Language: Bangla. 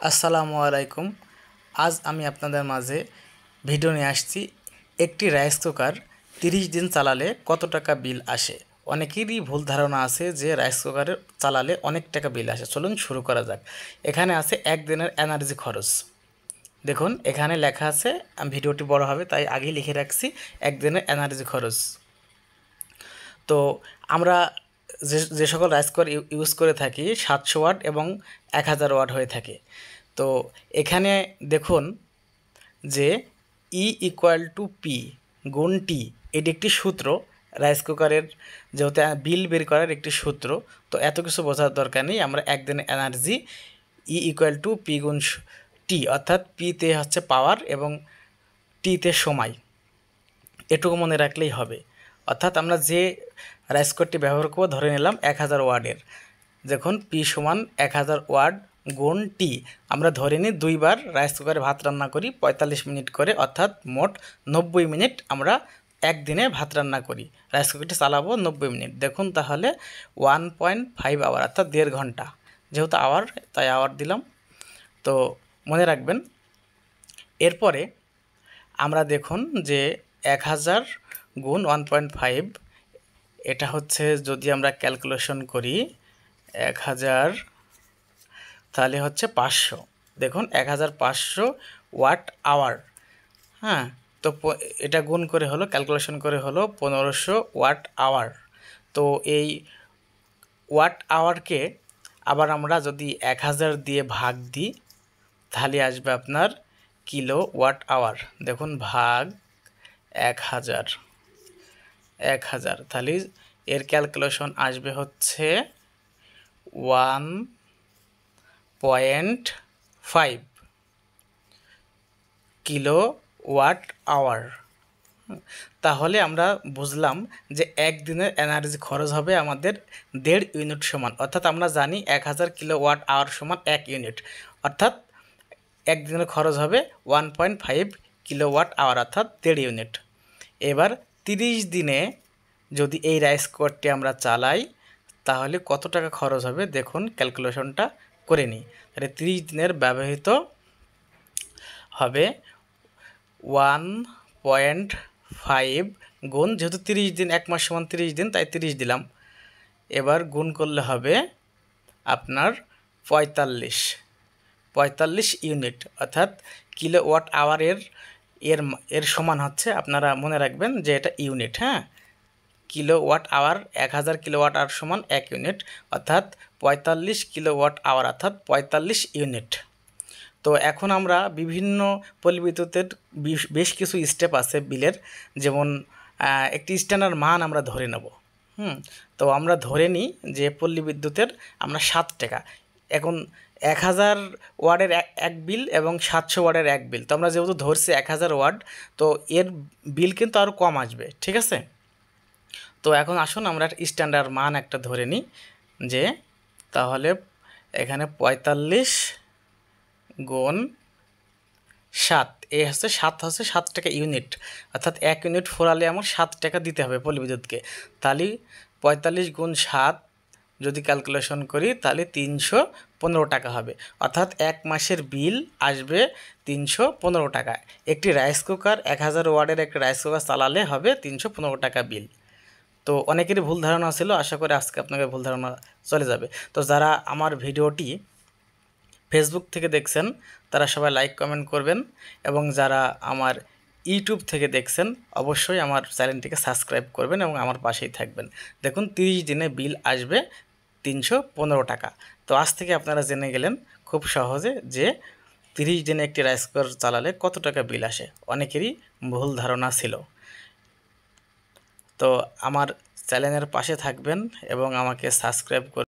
আসসালামু আলাইকুম। আজ আমি আপনাদের মাঝে ভিডিও নিয়ে আসছি একটি রাইস কুকার 30 দিন চালালে কত টাকা বিল আসে। অনেকেরই ভুল ধারণা আছে যে রাইস কুকারে চালালে অনেক টাকা বিল আসে। চলুন শুরু করা যাক। এখানে আছে একদিনের এনার্জি খরচ। দেখুন এখানে লেখা আছে, ভিডিওটি বড় হবে তাই আগেই লিখে রাখছি একদিনের এনার্জি খরচ। তো আমরা যে সকল রাইস কুকার ইউজ করে থাকি 700 ওয়াট এবং 1000 ওয়াট হয়ে থাকে। তো এখানে দেখুন যে E=P গুণ টি, এটি একটি সূত্র রাইস কুকারের, যেহেতু বিল বের করার একটি সূত্র। তো এত কিছু বোঝার দরকার নেই। আমরা একদিনের এনার্জি E=P গুণ টি, অর্থাৎ পিতে হচ্ছে পাওয়ার এবং টিতে সময়, এটুকু মনে রাখলেই হবে। অর্থাৎ আমরা যে রাইস কুকারটি ব্যবহার করব ধরে নিলাম 1000 ওয়াটের। দেখুন পি সমান 1000 ওয়াট গুণ টি। আমরা ধরে নিই দুইবার রাইস কুকারে ভাত রান্না করি 45 মিনিট করে, অর্থাৎ মোট 90 মিনিট আমরা একদিনে ভাত রান্না করি। রাইস কুকারটি চালাবো 90 মিনিট। দেখুন তাহলে 1.5 আওয়ার, অর্থাৎ 1.5 ঘন্টা। যেহেতু আওয়ার তাই আওয়ার দিলাম। তো মনে রাখবেন। এরপরে আমরা দেখুন যে 1000 গুণ 1.5, এটা হচ্ছে যদি আমরা ক্যালকুলেশন করি 1000 তাহলে হচ্ছে 500। দেখুন 1500 ওয়াট আওয়ার। হ্যাঁ, তো এটা গুণ করে হলো, ক্যালকুলেশন করে হলো 1500 ওয়াট আওয়ার। তো এই ওয়াট আওয়ারকে আবার আমরা যদি 1000 দিয়ে ভাগ দিই তাহলে আসবে আপনার কিলো ওয়াট আওয়ার। দেখুন ভাগ 1000, তাহলে এর ক্যালকুলেশন আসবে হচ্ছে 1.5 কিলো ওয়াট আওয়ার। তাহলে আমরা বুঝলাম যে একদিনের এনার্জি খরচ হবে আমাদের 1.5 ইউনিট সমান, অর্থাৎ আমরা জানি 1000 কিলো ওয়াট আওয়ার সমান 1 ইউনিট, অর্থাৎ একদিনের খরচ হবে 1.5 কিলো ওয়াট আওয়ার, অর্থাৎ 1.5 ইউনিট। এবার 30 দিনে যদি এই রাইস কুকারটি আমরা চালাই তাহলে কত টাকা খরচ হবে দেখুন, ক্যালকুলেশনটা করে নিই। তাহলে 30 দিনের ব্যবহৃত হবে 1.5 গুণ, যেহেতু 30 দিন, এক মাস সমান 30 দিন তাই 30 দিলাম। এবার গুণ করলে হবে আপনার 45 ইউনিট, অর্থাৎ কিলো ওয়াট আওয়ারের এর সমান হচ্ছে, আপনারা মনে রাখবেন যে এটা ইউনিট। হ্যাঁ, kilowatt hour 1000 kilowatt hour সমান 1 ইউনিট, অর্থাৎ 45 কিলো ওয়াট আওয়ার, অর্থাৎ 45 ইউনিট। তো এখন আমরা বিভিন্ন পল্লী বিদ্যুতের বেশ কিছু স্টেপ আছে বিলের, যেমন একটি স্ট্যান্ডার্ড মান আমরা ধরে নেব। তো আমরা ধরে নিই যে পল্লী বিদ্যুতের আমরা 7 টাকা। এখন 1000 ওয়াটের এক বিল এবং 700 ওয়াটের এক বিল। তো আমরা যেহেতু ধরছি 1000 ওয়াট, তো এর বিল কিন্তু আরও কম আসবে, ঠিক আছে। তো এখন আসুন আমরা স্ট্যান্ডার্ড মান একটা ধরে নিই, যে তাহলে এখানে 45 গুণ 7, এ হচ্ছে 7 টাকা ইউনিট, অর্থাৎ 1 ইউনিট ফোরালে আমার 7 টাকা দিতে হবে পল্লী বিদ্যুৎকে। তাহলে 45 গুণ 7 যদি ক্যালকুলেশন করি তাহলে 315 টাকা হবে, অর্থাৎ এক মাসের বিল আসবে 315 টাকা। একটি রাইস কুকার 1000 ওয়াটের একটি রাইস কুকার চালালে হবে 315 টাকা বিল। তো অনেকেরই ভুল ধারণা ছিল, আশা করি আজকে আপনাকে ভুল ধারণা চলে যাবে। তো যারা আমার ভিডিওটি ফেসবুক থেকে দেখছেন তারা সবাই লাইক কমেন্ট করবেন, এবং যারা আমার ইউটিউব থেকে দেখছেন অবশ্যই আমার চ্যানেলটিকে সাবস্ক্রাইব করবেন এবং আমার পাশেই থাকবেন। দেখুন 30 দিনে বিল আসবে 315 টাকা। তো আজ থেকে আপনারা জেনে গেলেন খুব সহজে যে 30 দিনে একটি রাইস কুকার চালালে কত টাকা বিল আসে। অনেকেরই ভুল ধারণা ছিল। তো আমার চ্যানেলের পাশে থাকবেন এবং আমাকে সাবস্ক্রাইব করবেন।